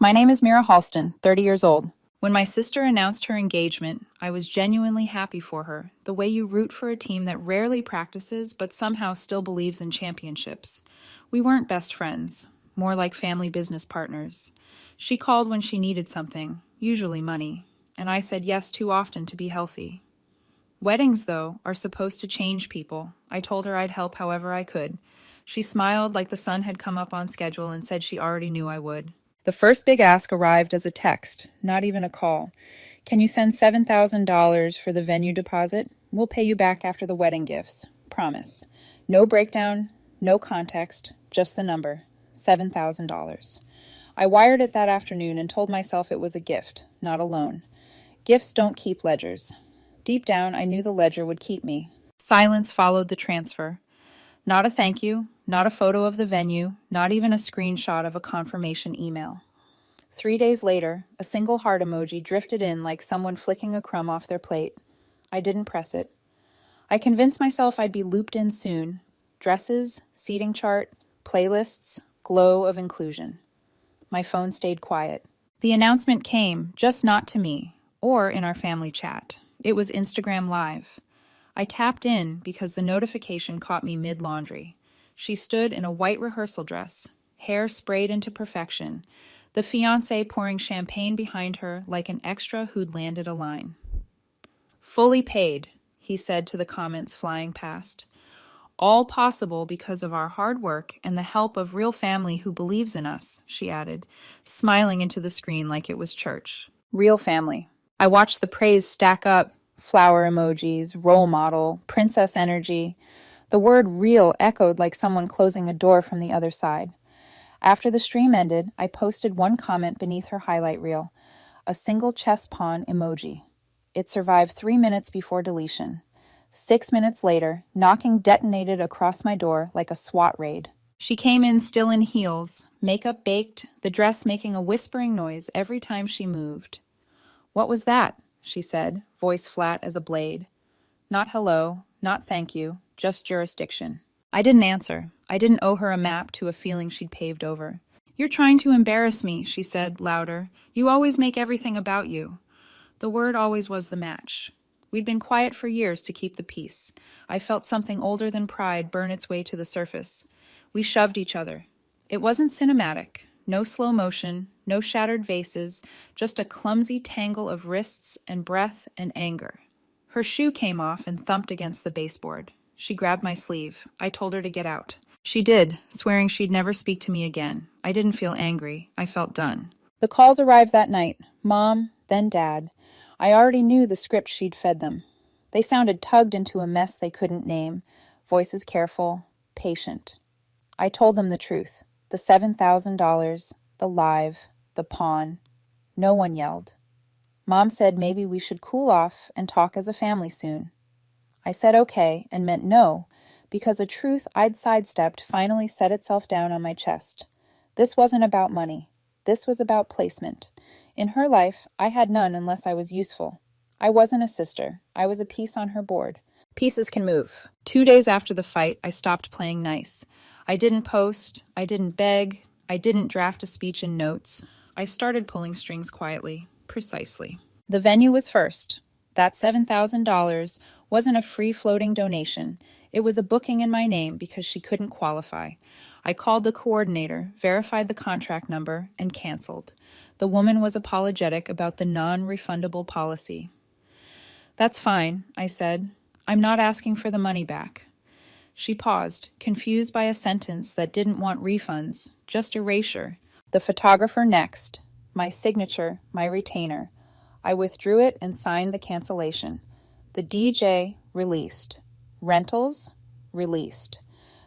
My name is Mira Halston, 30 years old. When my sister announced her engagement, I was genuinely happy for her, the way you root for a team that rarely practices but somehow still believes in championships. We weren't best friends, more like family business partners. She called when she needed something, usually money, and I said yes too often to be healthy. Weddings, though, are supposed to change people. I told her I'd help however I could. She smiled like the sun had come up on schedule and said she already knew I would. The first big ask arrived as a text, not even a call. Can you send $7,000 for the venue deposit? We'll pay you back after the wedding gifts. Promise. No breakdown, no context, just the number. $7,000. I wired it that afternoon and told myself it was a gift, not a loan. Gifts don't keep ledgers. Deep down, I knew the ledger would keep me. Silence followed the transfer. Not a thank you, not a photo of the venue, not even a screenshot of a confirmation email. 3 days later, a single heart emoji drifted in like someone flicking a crumb off their plate. I didn't press it. I convinced myself I'd be looped in soon. Dresses, seating chart, playlists, glow of inclusion. My phone stayed quiet. The announcement came, just not to me, or in our family chat. It was Instagram Live. I tapped in because the notification caught me mid-laundry. She stood in a white rehearsal dress, hair sprayed into perfection, the fiancé pouring champagne behind her like an extra who'd landed a line. Fully paid, he said to the comments flying past. All possible because of our hard work and the help of real family who believes in us, she added, smiling into the screen like it was church. Real family. I watched the praise stack up. Flower emojis, role model, princess energy. The word real echoed like someone closing a door from the other side. After the stream ended, I posted one comment beneath her highlight reel, a single chess pawn emoji. It survived 3 minutes before deletion. 6 minutes later, knocking detonated across my door like a SWAT raid. She came in still in heels, makeup baked, the dress making a whispering noise every time she moved. What was that? She said, voice flat as a blade. Not hello, not thank you, just jurisdiction. I didn't answer. I didn't owe her a map to a feeling she'd paved over. You're trying to embarrass me, she said, louder. You always make everything about you. The word always was the match. We'd been quiet for years to keep the peace. I felt something older than pride burn its way to the surface. We shoved each other. It wasn't cinematic. No slow motion, no shattered vases, just a clumsy tangle of wrists and breath and anger. Her shoe came off and thumped against the baseboard. She grabbed my sleeve. I told her to get out. She did, swearing she'd never speak to me again. I didn't feel angry. I felt done. The calls arrived that night. Mom, then Dad. I already knew the script she'd fed them. They sounded tugged into a mess they couldn't name. Voices careful, patient. I told them the truth. The $7,000, the live, the pawn. No one yelled. Mom said maybe we should cool off and talk as a family soon. I said okay and meant no, because a truth I'd sidestepped finally set itself down on my chest. This wasn't about money. This was about placement. In her life, I had none unless I was useful. I wasn't a sister. I was a piece on her board. Pieces can move. 2 days after the fight, I stopped playing nice. I didn't post, I didn't beg, I didn't draft a speech in notes. I started pulling strings quietly, precisely. The venue was first. That $7,000 wasn't a free-floating donation. It was a booking in my name because she couldn't qualify. I called the coordinator, verified the contract number, and canceled. The woman was apologetic about the non-refundable policy. That's fine, I said. I'm not asking for the money back. She paused, confused by a sentence that didn't want refunds, just erasure. The photographer next. My signature, my retainer. I withdrew it and signed the cancellation. The DJ released. Rentals released.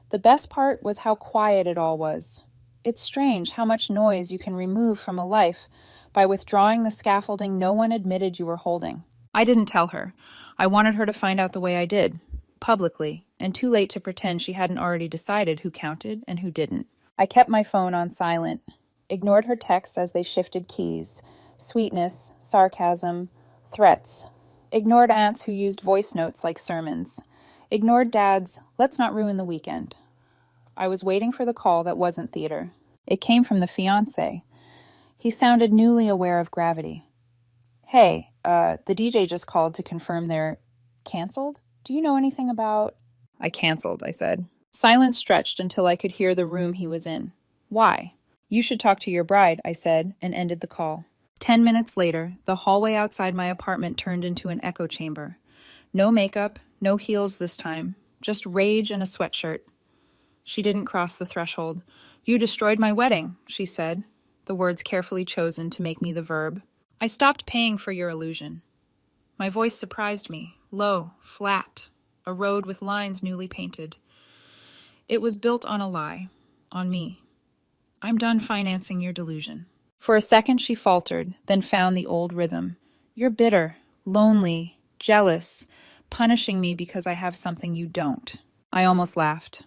The best part was how quiet it all was. It's strange how much noise you can remove from a life by withdrawing the scaffolding no one admitted you were holding. I didn't tell her. I wanted her to find out the way I did. Publicly, and too late to pretend she hadn't already decided who counted and who didn't. I kept my phone on silent, ignored her texts as they shifted keys, sweetness, sarcasm, threats, ignored aunts who used voice notes like sermons, ignored Dad's, let's not ruin the weekend. I was waiting for the call that wasn't theater. It came from the fiancé. He sounded newly aware of gravity. Hey, the DJ just called to confirm they're canceled? Do you know anything about... I canceled, I said. Silence stretched until I could hear the room he was in. Why? You should talk to your bride, I said, and ended the call. 10 minutes later, the hallway outside my apartment turned into an echo chamber. No makeup, no heels this time, just rage and a sweatshirt. She didn't cross the threshold. You destroyed my wedding, she said, the words carefully chosen to make me the verb. I stopped paying for your illusion. My voice surprised me, low, flat, a road with lines newly painted. It was built on a lie, on me. I'm done financing your delusion. For a second she faltered, then found the old rhythm. You're bitter, lonely, jealous, punishing me because I have something you don't. I almost laughed.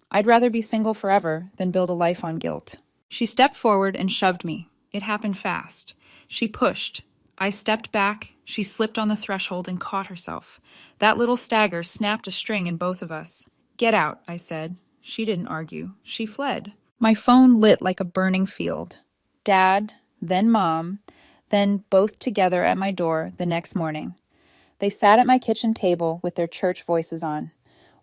I'd rather be single forever than build a life on guilt. She stepped forward and shoved me. It happened fast. She pushed. I stepped back. She slipped on the threshold and caught herself. That little stagger snapped a string in both of us. Get out, I said. She didn't argue. She fled. My phone lit like a burning field. Dad, then Mom, then both together at my door the next morning. They sat at my kitchen table with their church voices on.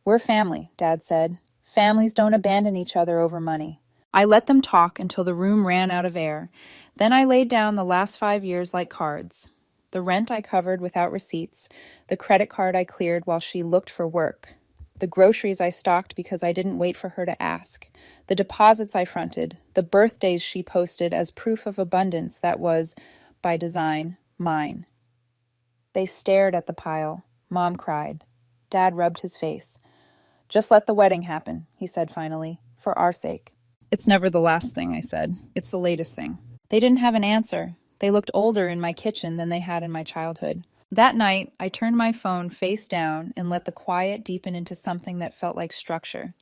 We're family, Dad said. Families don't abandon each other over money. I let them talk until the room ran out of air. Then I laid down the last 5 years like cards. The rent I covered without receipts, the credit card I cleared while she looked for work, the groceries I stocked because I didn't wait for her to ask, the deposits I fronted, the birthdays she posted as proof of abundance that was, by design, mine. They stared at the pile. Mom cried. Dad rubbed his face. Just let the wedding happen, he said finally, for our sake. It's never the last thing, I said. It's the latest thing. They didn't have an answer. They looked older in my kitchen than they had in my childhood. That night, I turned my phone face down and let the quiet deepen into something that felt like structure.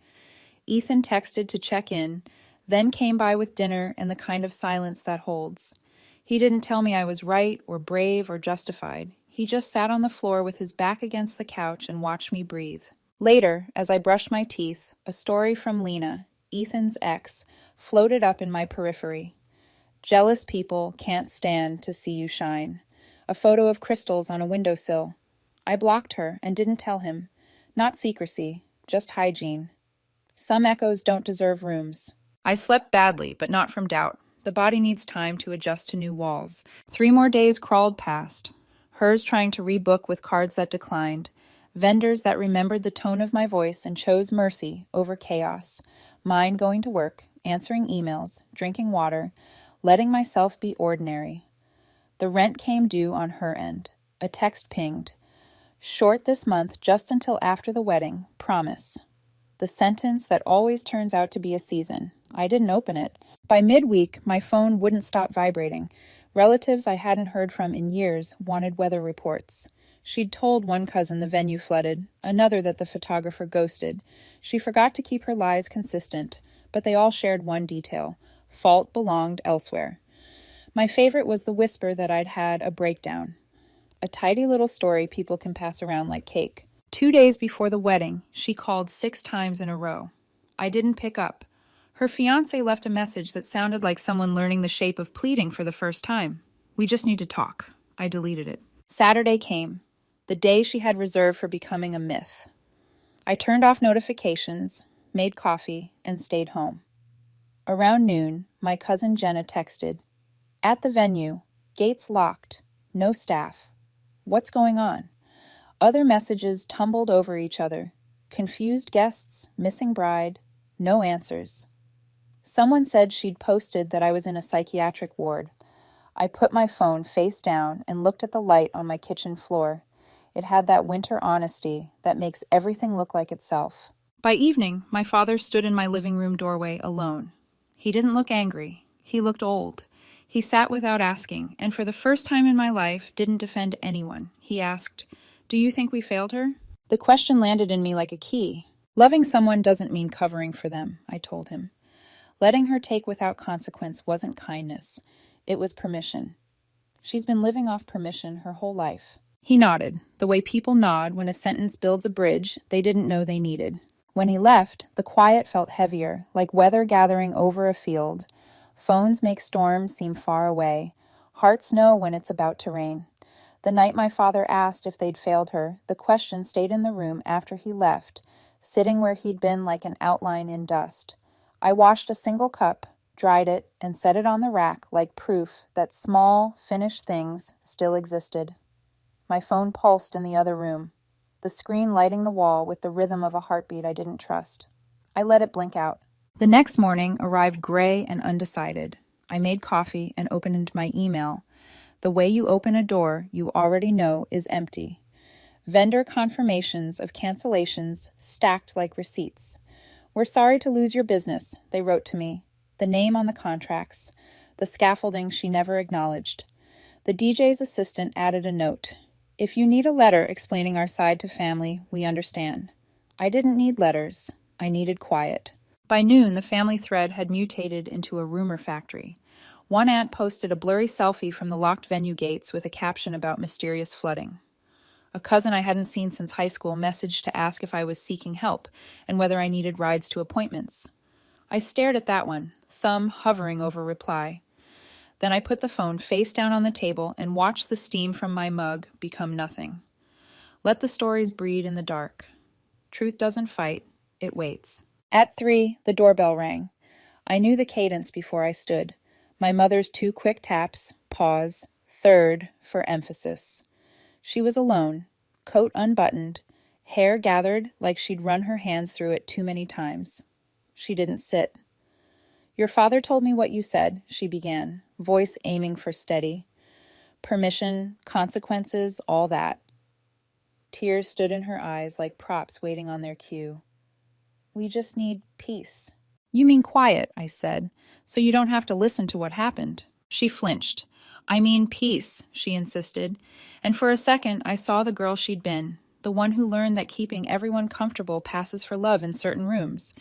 Ethan texted to check in, then came by with dinner and the kind of silence that holds. He didn't tell me I was right or brave or justified. He just sat on the floor with his back against the couch and watched me breathe. Later, as I brushed my teeth, a story from Lena, Ethan's ex, floated up in my periphery. Jealous people can't stand to see you shine. A photo of crystals on a windowsill. I blocked her and didn't tell him. Not secrecy, just hygiene. Some echoes don't deserve rooms. I slept badly, but not from doubt. The body needs time to adjust to new walls. 3 more days crawled past. Hers trying to rebook with cards that declined. Vendors that remembered the tone of my voice and chose mercy over chaos. Mine going to work, answering emails, drinking water, letting myself be ordinary. The rent came due on her end. A text pinged. Short this month just until after the wedding, promise. The sentence that always turns out to be a season. I didn't open it. By midweek, my phone wouldn't stop vibrating. Relatives I hadn't heard from in years wanted weather reports. She'd told one cousin the venue flooded, another that the photographer ghosted. She forgot to keep her lies consistent, but they all shared one detail. Fault belonged elsewhere. My favorite was the whisper that I'd had a breakdown. A tidy little story people can pass around like cake. 2 days before the wedding, she called 6 times in a row. I didn't pick up. Her fiancé left a message that sounded like someone learning the shape of pleading for the first time. We just need to talk. I deleted it. Saturday came, the day she had reserved for becoming a myth. I turned off notifications, made coffee, and stayed home. Around noon, my cousin Jenna texted, "At the venue, gates locked, no staff. What's going on?" Other messages tumbled over each other. Confused guests, missing bride, no answers. Someone said she'd posted that I was in a psychiatric ward. I put my phone face down and looked at the light on my kitchen floor. It had that winter honesty that makes everything look like itself. By evening, my father stood in my living room doorway alone. He didn't look angry. He looked old. He sat without asking, and for the first time in my life, didn't defend anyone. He asked, "Do you think we failed her?" The question landed in me like a key. Loving someone doesn't mean covering for them, I told him. Letting her take without consequence wasn't kindness. It was permission. She's been living off permission her whole life. He nodded, the way people nod when a sentence builds a bridge they didn't know they needed. When he left, the quiet felt heavier, like weather gathering over a field. Phones make storms seem far away. Hearts know when it's about to rain. The night my father asked if they'd failed her, the question stayed in the room after he left, sitting where he'd been like an outline in dust. I washed a single cup, dried it, and set it on the rack like proof that small, finished things still existed. My phone pulsed in the other room, the screen lighting the wall with the rhythm of a heartbeat I didn't trust. I let it blink out. The next morning arrived gray and undecided. I made coffee and opened my email. The way you open a door you already know is empty. Vendor confirmations of cancellations stacked like receipts. "We're sorry to lose your business," they wrote to me. The name on the contracts. The scaffolding she never acknowledged. The DJ's assistant added a note. "If you need a letter explaining our side to family, we understand." I didn't need letters. I needed quiet. By noon, the family thread had mutated into a rumor factory. One aunt posted a blurry selfie from the locked venue gates with a caption about mysterious flooding. A cousin I hadn't seen since high school messaged to ask if I was seeking help and whether I needed rides to appointments. I stared at that one, thumb hovering over reply. Then I put the phone face down on the table and watched the steam from my mug become nothing. Let the stories breed in the dark. Truth doesn't fight, it waits. At 3, the doorbell rang. I knew the cadence before I stood. My mother's 2 quick taps, pause, third for emphasis. She was alone, coat unbuttoned, hair gathered like she'd run her hands through it too many times. She didn't sit. "Your father told me what you said," she began, voice aiming for steady. Permission, consequences, all that. Tears stood in her eyes like props waiting on their cue. "We just need peace." "You mean quiet," I said, "so you don't have to listen to what happened." She flinched. "I mean peace," she insisted, and for a second I saw the girl she'd been, the one who learned that keeping everyone comfortable passes for love in certain rooms.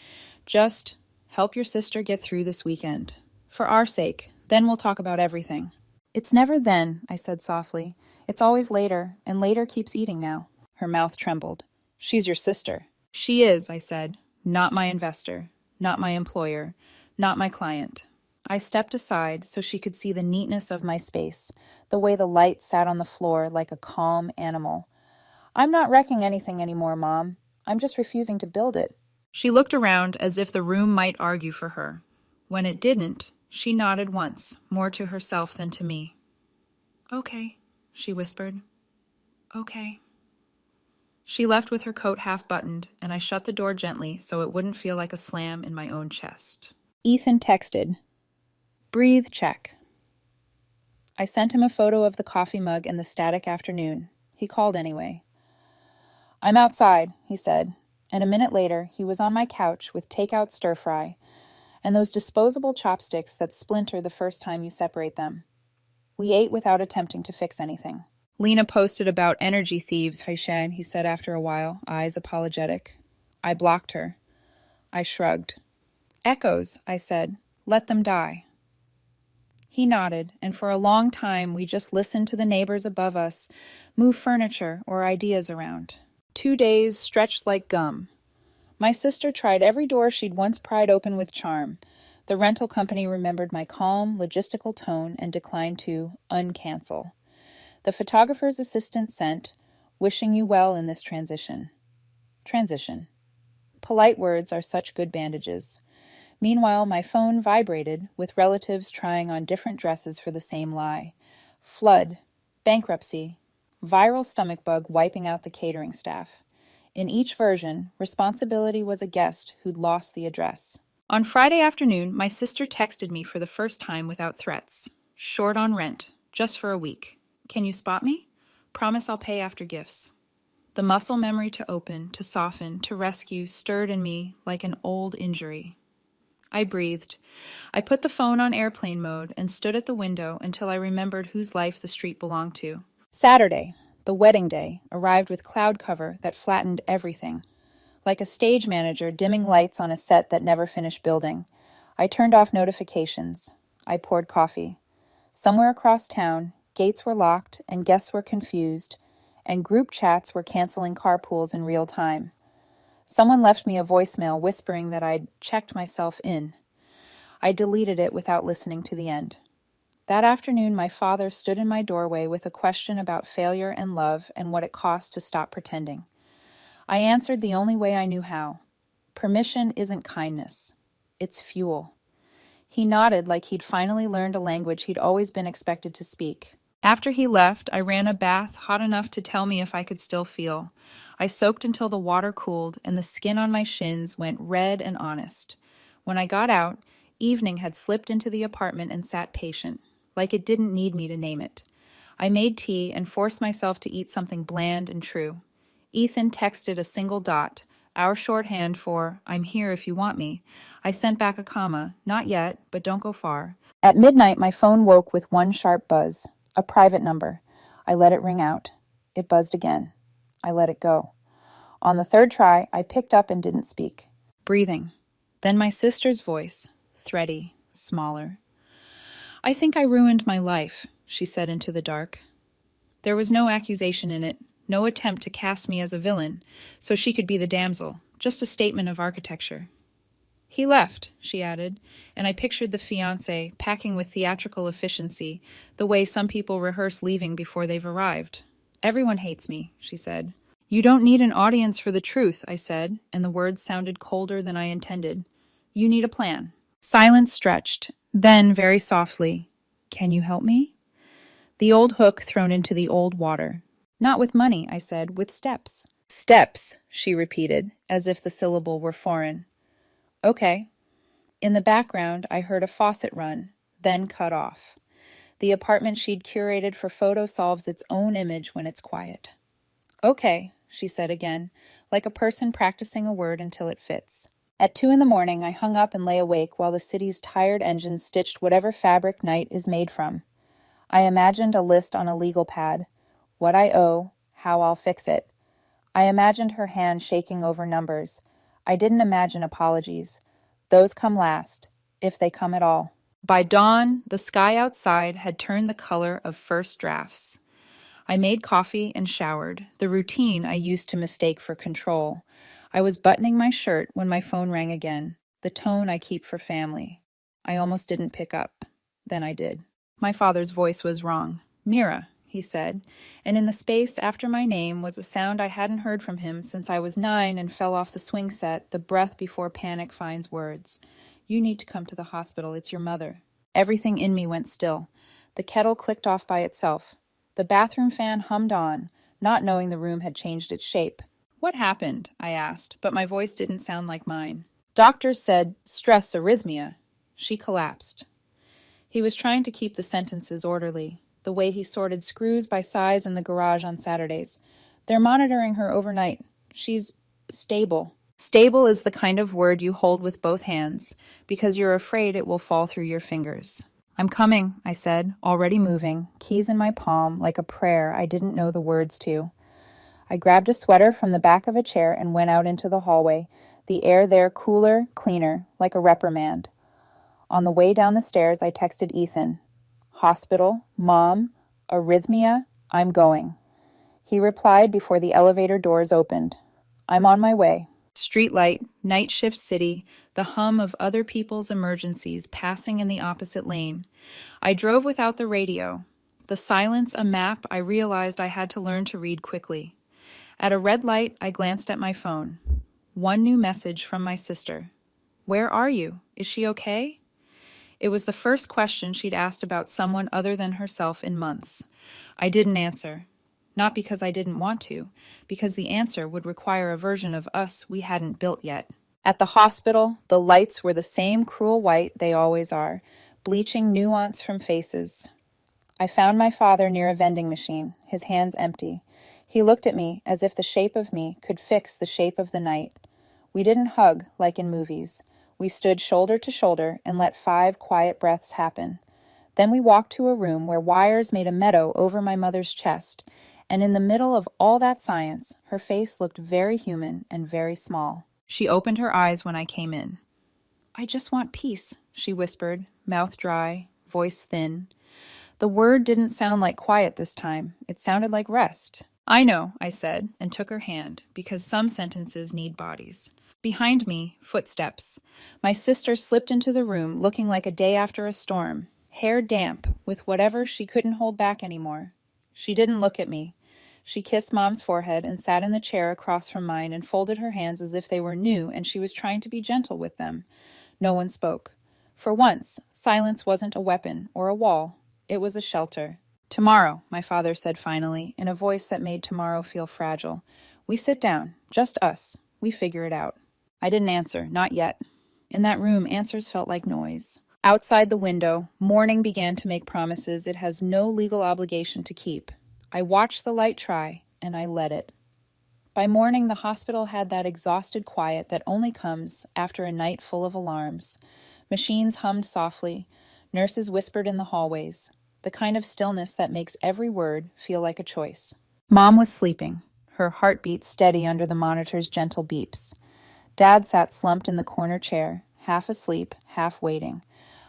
Just help your sister get through this weekend. For our sake, then we'll talk about everything. "It's never then," I said softly. "It's always later, and later keeps eating now." Her mouth trembled. "She's your sister." "She is," I said. "Not my investor, not my employer, not my client." I stepped aside so she could see the neatness of my space, the way the light sat on the floor like a calm animal. "I'm not wrecking anything anymore, Mom. I'm just refusing to build it." She looked around as if the room might argue for her. When it didn't, she nodded once, more to herself than to me. "Okay," she whispered. "Okay." She left with her coat half buttoned, and I shut the door gently so it wouldn't feel like a slam in my own chest. Ethan texted, "Breathe check." I sent him a photo of the coffee mug and the static afternoon. He called anyway. "I'm outside," he said, and a minute later he was on my couch with takeout stir-fry and those disposable chopsticks that splinter the first time you separate them. We ate without attempting to fix anything. "Lena posted about energy thieves, Haishan," he said after a while, eyes apologetic. I blocked her. I shrugged. "Echoes," I said. "Let them die." He nodded, and for a long time we just listened to the neighbors above us move furniture or ideas around. 2 days stretched like gum. My sister tried every door she'd once pried open with charm. The rental company remembered my calm, logistical tone and declined to uncancel. The photographer's assistant sent, "Wishing you well in this transition." Transition. Polite words are such good bandages. Meanwhile, my phone vibrated with relatives trying on different dresses for the same lie. Flood, bankruptcy, viral stomach bug wiping out the catering staff. In each version, responsibility was a guest who'd lost the address. On Friday afternoon, my sister texted me for the first time without threats. "Short on rent, just for a week. Can you spot me? Promise I'll pay after gifts." The muscle memory to open, to soften, to rescue stirred in me like an old injury. I breathed. I put the phone on airplane mode and stood at the window until I remembered whose life the street belonged to. Saturday, the wedding day, arrived with cloud cover that flattened everything. Like a stage manager dimming lights on a set that never finished building. I turned off notifications. I poured coffee. Somewhere across town, gates were locked and guests were confused, and group chats were canceling carpools in real time. Someone left me a voicemail whispering that I'd checked myself in. I deleted it without listening to the end. That afternoon, my father stood in my doorway with a question about failure and love and what it cost to stop pretending. I answered the only way I knew how. Permission isn't kindness. It's fuel. He nodded like he'd finally learned a language he'd always been expected to speak. After he left, I ran a bath hot enough to tell me if I could still feel. I soaked until the water cooled and the skin on my shins went red and honest. When I got out, evening had slipped into the apartment and sat patient, like it didn't need me to name it. I made tea and forced myself to eat something bland and true. Ethan texted a single dot, our shorthand for, "I'm here if you want me." I sent back a comma, "Not yet, but don't go far." At midnight, my phone woke with one sharp buzz, a private number. I let it ring out. It buzzed again. I let it go. On the third try, I picked up and didn't speak. Breathing. Then my sister's voice, thready, smaller. "I think I ruined my life," she said into the dark. There was no accusation in it, no attempt to cast me as a villain, so she could be the damsel, just a statement of architecture. "He left," she added, and I pictured the fiancé packing with theatrical efficiency, the way some people rehearse leaving before they've arrived. "Everyone hates me," she said. "You don't need an audience for the truth," I said, and the words sounded colder than I intended. "You need a plan." Silence stretched, then, very softly, "Can you help me?" The old hook thrown into the old water. "Not with money," I said, "with steps." "Steps," she repeated, as if the syllable were foreign. "Okay." In the background, I heard a faucet run, then cut off. The apartment she'd curated for photo solves its own image when it's quiet. "Okay," she said again, like a person practicing a word until it fits. At 2 a.m, I hung up and lay awake while the city's tired engines stitched whatever fabric night is made from. I imagined a list on a legal pad. What I owe, how I'll fix it. I imagined her hand shaking over numbers. I didn't imagine apologies. Those come last, if they come at all. By dawn, the sky outside had turned the color of first drafts. I made coffee and showered, the routine I used to mistake for control. I was buttoning my shirt when my phone rang again, the tone I keep for family. I almost didn't pick up. Then I did. My father's voice was wrong. "Mira," he said, and in the space after my name was a sound I hadn't heard from him since I was 9 and fell off the swing set, the breath before panic finds words. "You need to come to the hospital. It's your mother." Everything in me went still. The kettle clicked off by itself. The bathroom fan hummed on, not knowing the room had changed its shape. "What happened?" I asked, but my voice didn't sound like mine. "Doctors said stress arrhythmia." She collapsed. He was trying to keep the sentences orderly, the way he sorted screws by size in the garage on Saturdays. "They're monitoring her overnight. She's stable." Stable is the kind of word you hold with both hands, because you're afraid it will fall through your fingers. "I'm coming," I said, already moving, keys in my palm, like a prayer I didn't know the words to. I grabbed a sweater from the back of a chair and went out into the hallway, the air there cooler, cleaner, like a reprimand. On the way down the stairs, I texted Ethan. "Hospital, Mom, arrhythmia, I'm going." He replied before the elevator doors opened. "I'm on my way." Streetlight, night shift city, the hum of other people's emergencies passing in the opposite lane. I drove without the radio. The silence a map I realized I had to learn to read quickly. At a red light, I glanced at my phone. One new message from my sister. "Where are you? Is she okay?" It was the first question she'd asked about someone other than herself in months. I didn't answer. Not because I didn't want to, because the answer would require a version of us we hadn't built yet. At the hospital, the lights were the same cruel white they always are, bleaching nuance from faces. I found my father near a vending machine, his hands empty. He looked at me as if the shape of me could fix the shape of the night. We didn't hug like in movies. We stood shoulder to shoulder and let 5 quiet breaths happen. Then we walked to a room where wires made a meadow over my mother's chest, and in the middle of all that science, her face looked very human and very small. She opened her eyes when I came in. "I just want peace," she whispered, mouth dry, voice thin. The word didn't sound like quiet this time. It sounded like rest. "I know," I said, and took her hand, because some sentences need bodies. Behind me, footsteps. My sister slipped into the room looking like a day after a storm, hair damp, with whatever she couldn't hold back anymore. She didn't look at me. She kissed Mom's forehead and sat in the chair across from mine and folded her hands as if they were new and she was trying to be gentle with them. No one spoke. For once, silence wasn't a weapon or a wall. It was a shelter. "Tomorrow," my father said finally, in a voice that made tomorrow feel fragile. "We sit down, just us. We figure it out." I didn't answer, not yet. In that room, answers felt like noise. Outside the window, morning began to make promises it has no legal obligation to keep. I watched the light try, and I let it. By morning, the hospital had that exhausted quiet that only comes after a night full of alarms. Machines hummed softly. Nurses whispered in the hallways. The kind of stillness that makes every word feel like a choice. Mom was sleeping, her heartbeat steady under the monitor's gentle beeps. Dad sat slumped in the corner chair, half asleep, half waiting.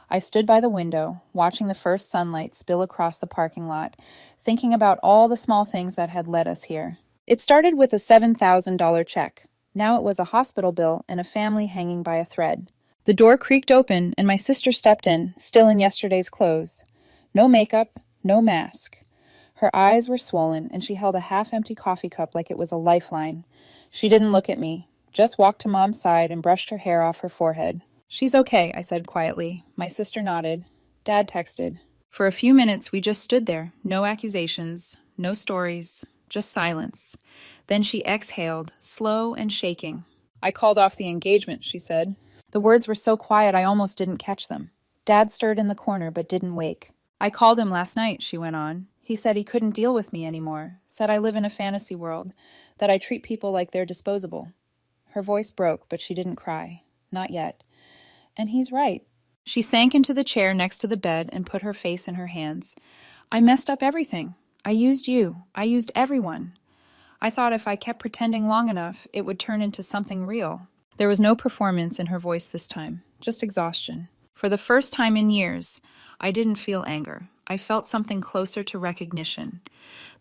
I stood by the window, watching the first sunlight spill across the parking lot, thinking about all the small things that had led us here. It started with a $7,000 check. Now it was a hospital bill and a family hanging by a thread. The door creaked open, and my sister stepped in, still in yesterday's clothes. No makeup, no mask. Her eyes were swollen, and she held a half-empty coffee cup like it was a lifeline. She didn't look at me, just walked to Mom's side and brushed her hair off her forehead. "She's okay," I said quietly. My sister nodded. Dad texted. For a few minutes, we just stood there. No accusations, no stories, just silence. Then she exhaled, slow and shaking. "I called off the engagement," she said. The words were so quiet I almost didn't catch them. Dad stirred in the corner but didn't wake. "I called him last night," she went on. "He said he couldn't deal with me anymore, said I live in a fantasy world, that I treat people like they're disposable." Her voice broke, but she didn't cry. Not yet. "And he's right." She sank into the chair next to the bed and put her face in her hands. "I messed up everything. I used you. I used everyone. I thought if I kept pretending long enough, it would turn into something real." There was no performance in her voice this time, just exhaustion. For the first time in years, I didn't feel anger. I felt something closer to recognition.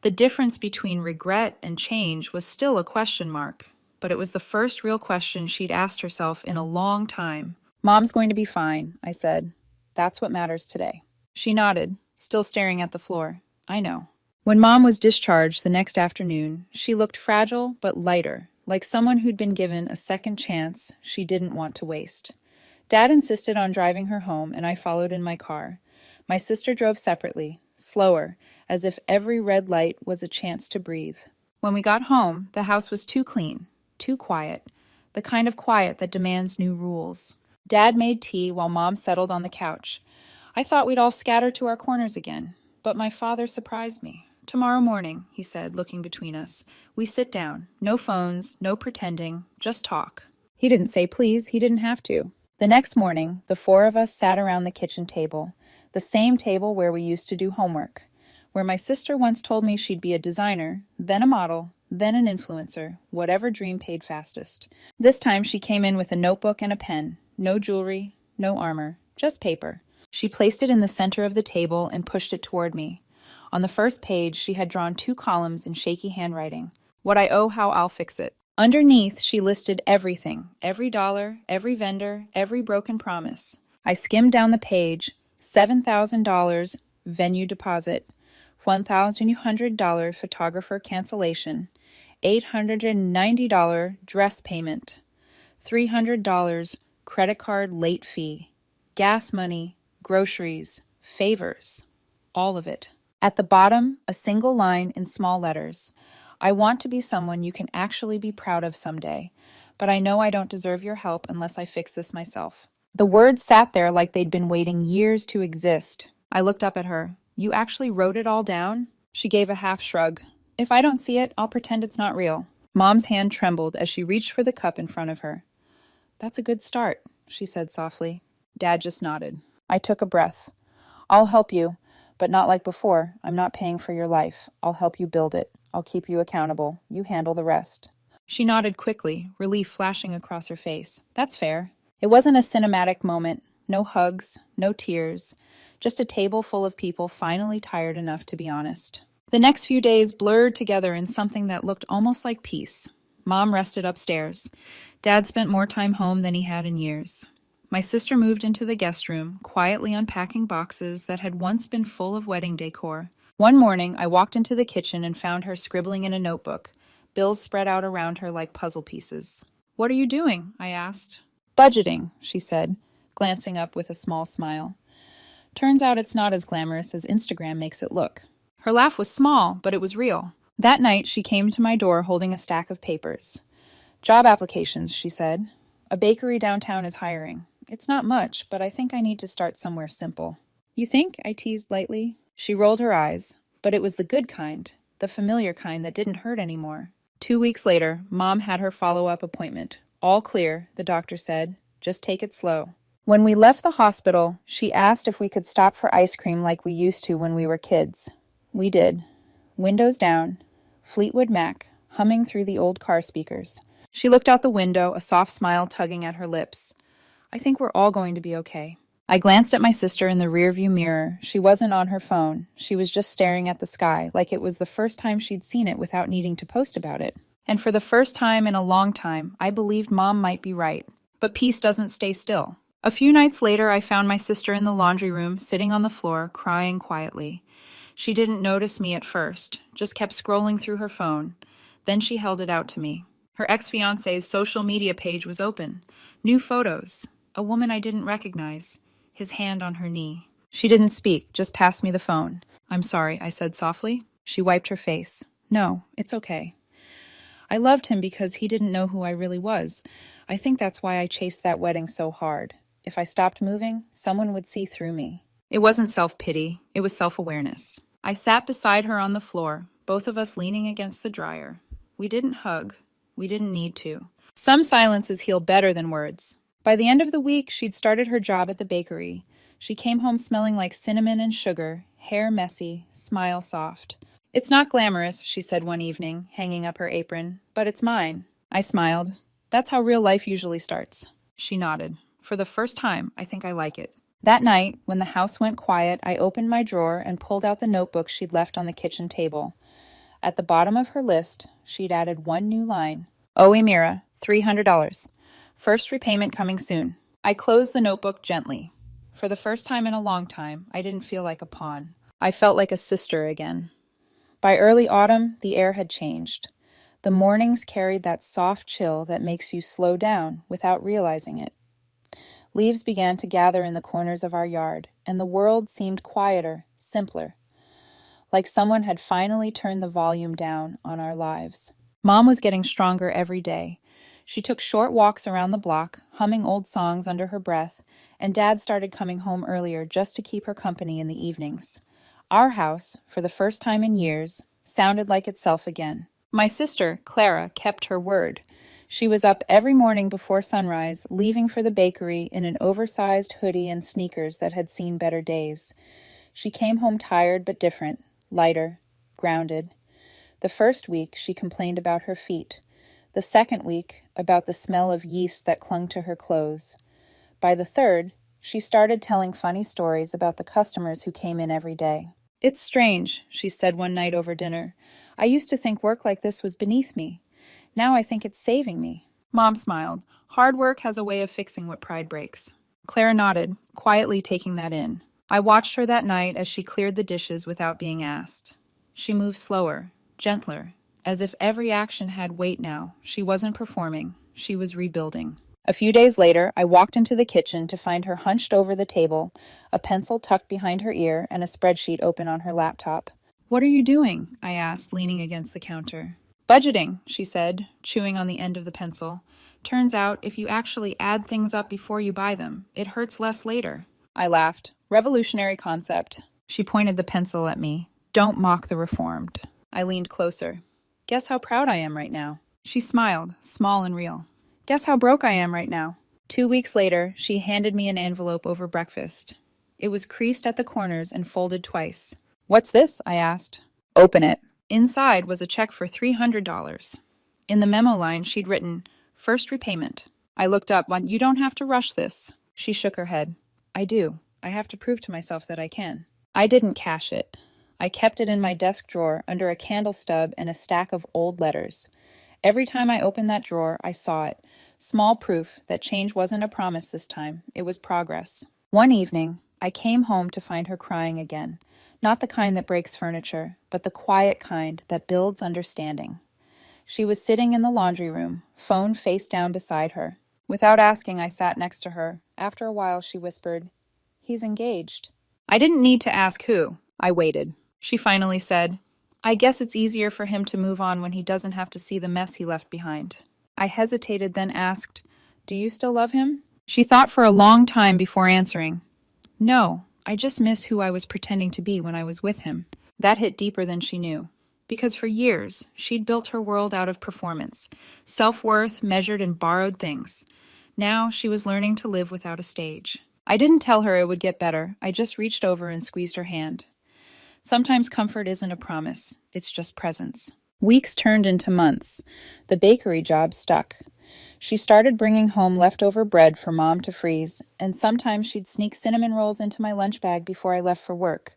The difference between regret and change was still a question mark, but it was the first real question she'd asked herself in a long time. "Mom's going to be fine," I said. "That's what matters today." She nodded, still staring at the floor. "I know." When Mom was discharged the next afternoon, she looked fragile but lighter, like someone who'd been given a second chance she didn't want to waste. Dad insisted on driving her home, and I followed in my car. My sister drove separately, slower, as if every red light was a chance to breathe. When we got home, the house was too clean, too quiet, the kind of quiet that demands new rules. Dad made tea while Mom settled on the couch. I thought we'd all scatter to our corners again, but my father surprised me. "Tomorrow morning," he said, looking between us. "We sit down. No phones, no pretending, just talk." He didn't say please, he didn't have to. The next morning, the four of us sat around the kitchen table, the same table where we used to do homework, where my sister once told me she'd be a designer, then a model, then an influencer, whatever dream paid fastest. This time she came in with a notebook and a pen, no jewelry, no armor, just paper. She placed it in the center of the table and pushed it toward me. On the first page, she had drawn 2 columns in shaky handwriting. "What I owe, how I'll fix it." Underneath, she listed everything, every dollar, every vendor, every broken promise. I skimmed down the page. $7,000 venue deposit, $1,200 photographer cancellation, $890 dress payment, $300 credit card late fee, gas money, groceries, favors, all of it. At the bottom, a single line in small letters. "I want to be someone you can actually be proud of someday, but I know I don't deserve your help unless I fix this myself." The words sat there like they'd been waiting years to exist. I looked up at her. "You actually wrote it all down?" She gave a half shrug. "If I don't see it, I'll pretend it's not real." Mom's hand trembled as she reached for the cup in front of her. "That's a good start," she said softly. Dad just nodded. I took a breath. "I'll help you, but not like before. I'm not paying for your life. I'll help you build it. I'll keep you accountable. You handle the rest." She nodded quickly, relief flashing across her face. "That's fair." It wasn't a cinematic moment. No hugs, no tears. Just a table full of people finally tired enough to be honest. The next few days blurred together in something that looked almost like peace. Mom rested upstairs. Dad spent more time home than he had in years. My sister moved into the guest room, quietly unpacking boxes that had once been full of wedding decor. One morning, I walked into the kitchen and found her scribbling in a notebook, bills spread out around her like puzzle pieces. "What are you doing?" I asked. "Budgeting," she said, glancing up with a small smile. Turns out it's not as glamorous as Instagram makes it look. Her laugh was small, but it was real. That night, she came to my door holding a stack of papers. "Job applications," she said. "A bakery downtown is hiring. It's not much, but I think I need to start somewhere simple." "You think?" I teased lightly. She rolled her eyes, but it was the good kind, the familiar kind that didn't hurt anymore. 2 weeks later, Mom had her follow-up appointment. All clear, the doctor said. Just take it slow. When we left the hospital, she asked if we could stop for ice cream like we used to when we were kids. We did. Windows down, Fleetwood Mac, humming through the old car speakers. She looked out the window, a soft smile tugging at her lips. "I think we're all going to be okay." I glanced at my sister in the rearview mirror. She wasn't on her phone. She was just staring at the sky, like it was the first time she'd seen it without needing to post about it. And for the first time in a long time, I believed Mom might be right. But peace doesn't stay still. A few nights later, I found my sister in the laundry room, sitting on the floor, crying quietly. She didn't notice me at first, just kept scrolling through her phone. Then she held it out to me. Her ex-fiance's social media page was open. New photos. A woman I didn't recognize. His hand on her knee. She didn't speak, just passed me the phone. "I'm sorry," I said softly. She wiped her face. "No, it's okay." I loved him because he didn't know who I really was. I think that's why I chased that wedding so hard. If I stopped moving, someone would see through me. It wasn't self-pity, it was self-awareness. I sat beside her on the floor, both of us leaning against the dryer. We didn't hug. We didn't need to. Some silences heal better than words. By the end of the week, she'd started her job at the bakery. She came home smelling like cinnamon and sugar, hair messy, smile soft. "It's not glamorous," she said one evening, hanging up her apron, "but it's mine." I smiled. "That's how real life usually starts." She nodded. "For the first time, I think I like it." That night, when the house went quiet, I opened my drawer and pulled out the notebook she'd left on the kitchen table. At the bottom of her list, she'd added one new line. "Oh, Emira, $300. First repayment coming soon." I closed the notebook gently. For the first time in a long time, I didn't feel like a pawn. I felt like a sister again. By early autumn, the air had changed. The mornings carried that soft chill that makes you slow down without realizing it. Leaves began to gather in the corners of our yard, and the world seemed quieter, simpler. Like someone had finally turned the volume down on our lives. Mom was getting stronger every day. She took short walks around the block, humming old songs under her breath, and Dad started coming home earlier just to keep her company in the evenings. Our house, for the first time in years, sounded like itself again. My sister, Clara, kept her word. She was up every morning before sunrise, leaving for the bakery in an oversized hoodie and sneakers that had seen better days. She came home tired but different, lighter, grounded. The first week, she complained about her feet. The second week, about the smell of yeast that clung to her clothes. By the third, she started telling funny stories about the customers who came in every day. "It's strange," she said one night over dinner. "I used to think work like this was beneath me. Now I think it's saving me." Mom smiled. Hard work has a way of fixing what pride breaks. Clara nodded, quietly taking that in. I watched her that night as she cleared the dishes without being asked. She moved slower, gentler, as if every action had weight now. She wasn't performing. She was rebuilding. A few days later, I walked into the kitchen to find her hunched over the table, a pencil tucked behind her ear and a spreadsheet open on her laptop. "What are you doing?" I asked, leaning against the counter. "Budgeting," she said, chewing on the end of the pencil. "Turns out, if you actually add things up before you buy them, it hurts less later." I laughed. "Revolutionary concept." She pointed the pencil at me. "Don't mock the reformed." I leaned closer. "Guess how proud I am right now." She smiled, small and real. "Guess how broke I am right now." 2 weeks later, she handed me an envelope over breakfast. It was creased at the corners and folded twice. "What's this?" I asked. "Open it." Inside was a check for $300. In the memo line, she'd written, "First repayment." I looked up. "You don't have to rush this." She shook her head. "I do. I have to prove to myself that I can." I didn't cash it. I kept it in my desk drawer under a candle stub and a stack of old letters. Every time I opened that drawer, I saw it. Small proof that change wasn't a promise this time, it was progress. One evening, I came home to find her crying again. Not the kind that breaks furniture, but the quiet kind that builds understanding. She was sitting in the laundry room, phone face down beside her. Without asking, I sat next to her. After a while, she whispered, "He's engaged." I didn't need to ask who. I waited. She finally said, "I guess it's easier for him to move on when he doesn't have to see the mess he left behind." I hesitated, then asked, "Do you still love him?" She thought for a long time before answering. "No, I just miss who I was pretending to be when I was with him." That hit deeper than she knew. Because for years, she'd built her world out of performance, self-worth measured in borrowed things. Now she was learning to live without a stage. I didn't tell her it would get better. I just reached over and squeezed her hand. Sometimes comfort isn't a promise, it's just presence. Weeks turned into months. The bakery job stuck. She started bringing home leftover bread for Mom to freeze, and sometimes she'd sneak cinnamon rolls into my lunch bag before I left for work.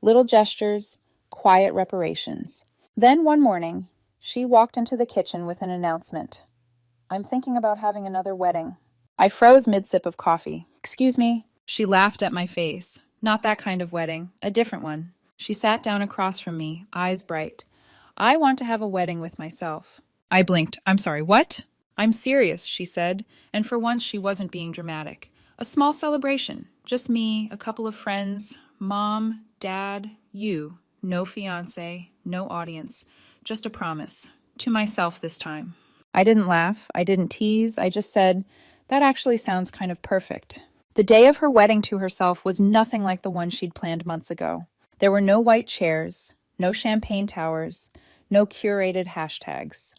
Little gestures, quiet reparations. Then one morning, she walked into the kitchen with an announcement. "I'm thinking about having another wedding." I froze mid-sip of coffee. "Excuse me?" She laughed at my face. "Not that kind of wedding, a different one." She sat down across from me, eyes bright. "I want to have a wedding with myself." I blinked. "I'm sorry, what?" "I'm serious," she said, and for once she wasn't being dramatic. "A small celebration. Just me, a couple of friends, Mom, Dad, you. No fiancé, no audience. Just a promise. To myself this time." I didn't laugh. I didn't tease. I just said, "That actually sounds kind of perfect." The day of her wedding to herself was nothing like the one she'd planned months ago. There were no white chairs, no champagne towers, no curated hashtags.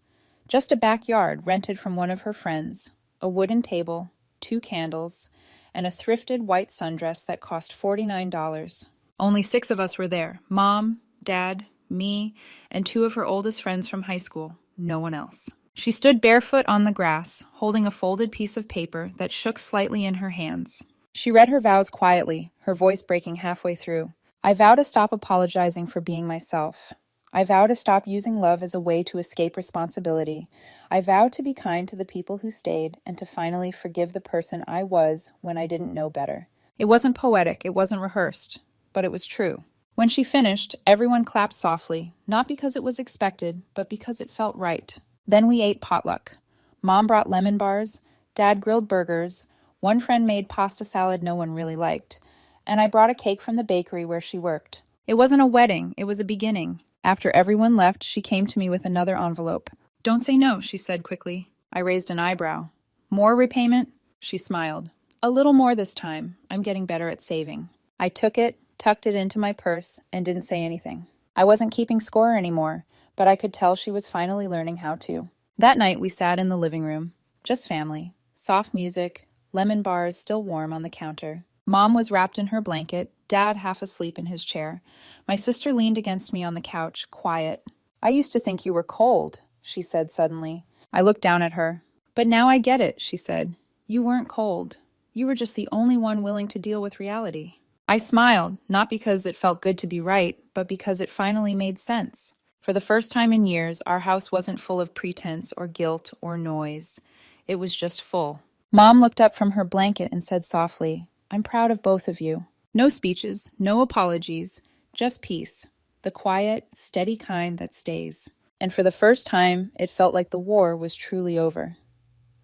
Just a backyard rented from one of her friends, a wooden table, 2 candles, and a thrifted white sundress that cost $49. Only 6 of us were there: Mom, Dad, me, and 2 of her oldest friends from high school. No one else. She stood barefoot on the grass, holding a folded piece of paper that shook slightly in her hands. She read her vows quietly, her voice breaking halfway through. "I vow to stop apologizing for being myself. I vow to stop using love as a way to escape responsibility. I vow to be kind to the people who stayed and to finally forgive the person I was when I didn't know better." It wasn't poetic, it wasn't rehearsed, but it was true. When she finished, everyone clapped softly, not because it was expected, but because it felt right. Then we ate potluck. Mom brought lemon bars, Dad grilled burgers, one friend made pasta salad no one really liked, and I brought a cake from the bakery where she worked. It wasn't a wedding, it was a beginning. After everyone left, she came to me with another envelope. "Don't say no," she said quickly. I raised an eyebrow. "More repayment?" She smiled. "A little more this time. I'm getting better at saving." I took it, tucked it into my purse, and didn't say anything. I wasn't keeping score anymore, but I could tell she was finally learning how to. That night, we sat in the living room. Just family. Soft music, lemon bars still warm on the counter. Mom was wrapped in her blanket, Dad half asleep in his chair. My sister leaned against me on the couch, quiet. "I used to think you were cold," she said suddenly. I looked down at her. "But now I get it," she said. "You weren't cold. You were just the only one willing to deal with reality." I smiled, not because it felt good to be right, but because it finally made sense. For the first time in years, our house wasn't full of pretense or guilt or noise. It was just full. Mom looked up from her blanket and said softly, "I'm proud of both of you." No speeches, no apologies, just peace. The quiet, steady kind that stays. And for the first time, it felt like the war was truly over.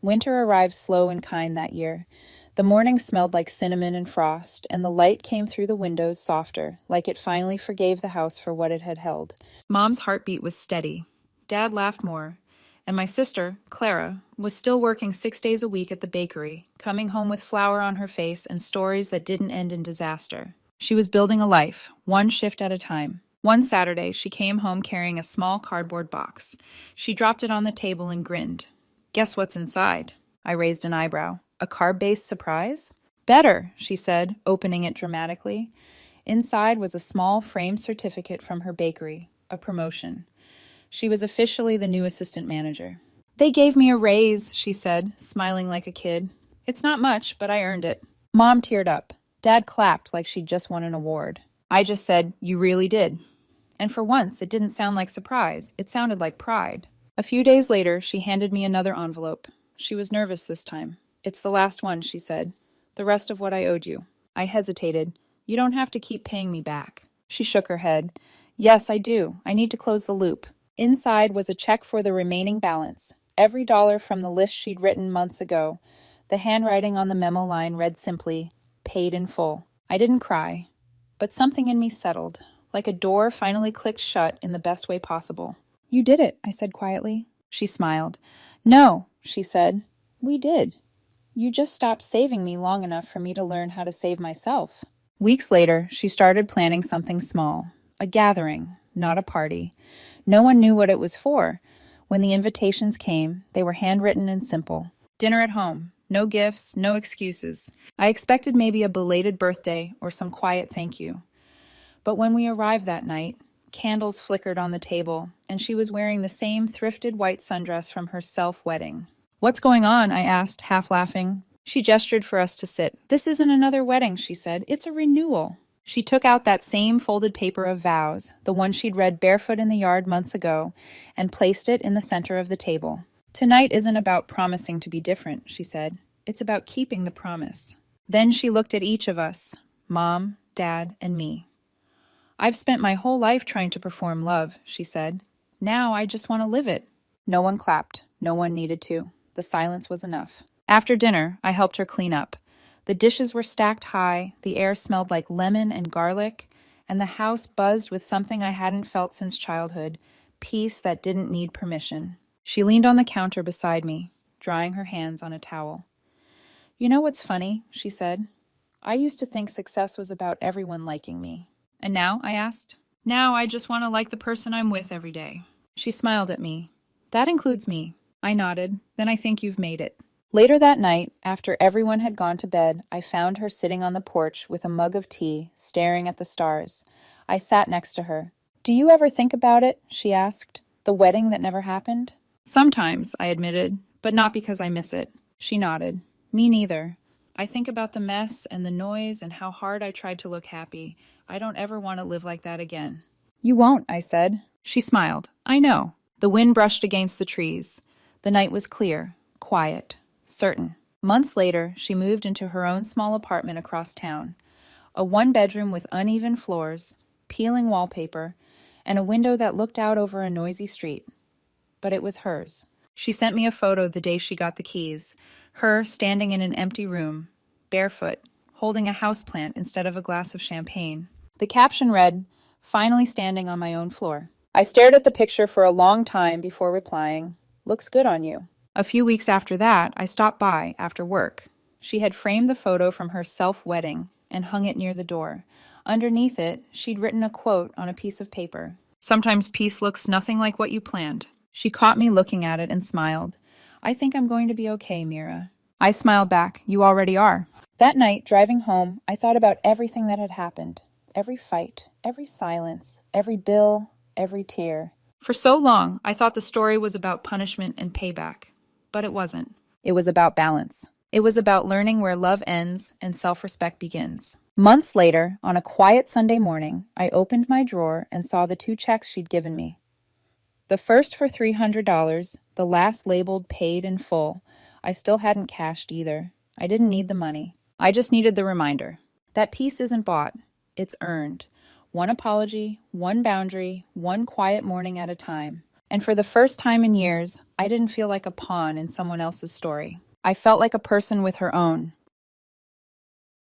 Winter arrived slow and kind that year. The morning smelled like cinnamon and frost, and the light came through the windows softer, like it finally forgave the house for what it had held. Mom's heartbeat was steady. Dad laughed more. And my sister, Clara, was still working 6 days a week at the bakery, coming home with flour on her face and stories that didn't end in disaster. She was building a life, one shift at a time. One Saturday, she came home carrying a small cardboard box. She dropped it on the table and grinned. "Guess what's inside?" I raised an eyebrow. "A carb-based surprise?" "Better," she said, opening it dramatically. Inside was a small framed certificate from her bakery, a promotion. She was officially the new assistant manager. "They gave me a raise," she said, smiling like a kid. "It's not much, but I earned it." Mom teared up. Dad clapped like she'd just won an award. I just said, "You really did." And for once, it didn't sound like surprise. It sounded like pride. A few days later, she handed me another envelope. She was nervous this time. "It's the last one," she said. "The rest of what I owed you." I hesitated. "You don't have to keep paying me back." She shook her head. "Yes, I do. I need to close the loop." Inside was a check for the remaining balance, every dollar from the list she'd written months ago. The handwriting on the memo line read simply, "Paid in full." I didn't cry, but something in me settled, like a door finally clicked shut in the best way possible. "You did it," I said quietly. She smiled. "No," she said. "We did. You just stopped saving me long enough for me to learn how to save myself." Weeks later, she started planning something small, a gathering, not a party. No one knew what it was for. When the invitations came, they were handwritten and simple. Dinner at home. No gifts, no excuses. I expected maybe a belated birthday or some quiet thank you. But when we arrived that night, candles flickered on the table, and she was wearing the same thrifted white sundress from her self-wedding. "What's going on?" I asked, half laughing. She gestured for us to sit. "This isn't another wedding," she said. "It's a renewal." She took out that same folded paper of vows, the one she'd read barefoot in the yard months ago, and placed it in the center of the table. "Tonight isn't about promising to be different," she said. "It's about keeping the promise." Then she looked at each of us, Mom, Dad, and me. "I've spent my whole life trying to perform love," she said. "Now I just want to live it." No one clapped. No one needed to. The silence was enough. After dinner, I helped her clean up. The dishes were stacked high, the air smelled like lemon and garlic, and the house buzzed with something I hadn't felt since childhood, peace that didn't need permission. She leaned on the counter beside me, drying her hands on a towel. "You know what's funny?" she said. "I used to think success was about everyone liking me." "And now?" I asked. "Now I just want to like the person I'm with every day." She smiled at me. "That includes me." I nodded. "Then I think you've made it." Later that night, after everyone had gone to bed, I found her sitting on the porch with a mug of tea, staring at the stars. I sat next to her. "Do you ever think about it?" she asked. "The wedding that never happened?" "Sometimes," I admitted, "but not because I miss it." She nodded. "Me neither. I think about the mess and the noise and how hard I tried to look happy. I don't ever want to live like that again." "You won't," I said. She smiled. "I know." The wind brushed against the trees. The night was clear, quiet, certain. Months later, she moved into her own small apartment across town. A one-bedroom with uneven floors, peeling wallpaper, and a window that looked out over a noisy street. But it was hers. She sent me a photo the day she got the keys, her standing in an empty room, barefoot, holding a houseplant instead of a glass of champagne. The caption read, "Finally standing on my own floor." I stared at the picture for a long time before replying, "Looks good on you." A few weeks after that, I stopped by after work. She had framed the photo from her self-wedding and hung it near the door. Underneath it, she'd written a quote on a piece of paper. "Sometimes peace looks nothing like what you planned." She caught me looking at it and smiled. "I think I'm going to be okay, Mira." I smiled back. "You already are." That night, driving home, I thought about everything that had happened. Every fight, every silence, every bill, every tear. For so long, I thought the story was about punishment and payback. But it wasn't. It was about balance. It was about learning where love ends and self-respect begins. Months later, on a quiet Sunday morning, I opened my drawer and saw the 2 checks she'd given me. The first for $300, the last labeled paid in full. I still hadn't cashed either. I didn't need the money. I just needed the reminder. That peace isn't bought. It's earned. One apology, one boundary, one quiet morning at a time. And for the first time in years, I didn't feel like a pawn in someone else's story. I felt like a person with her own,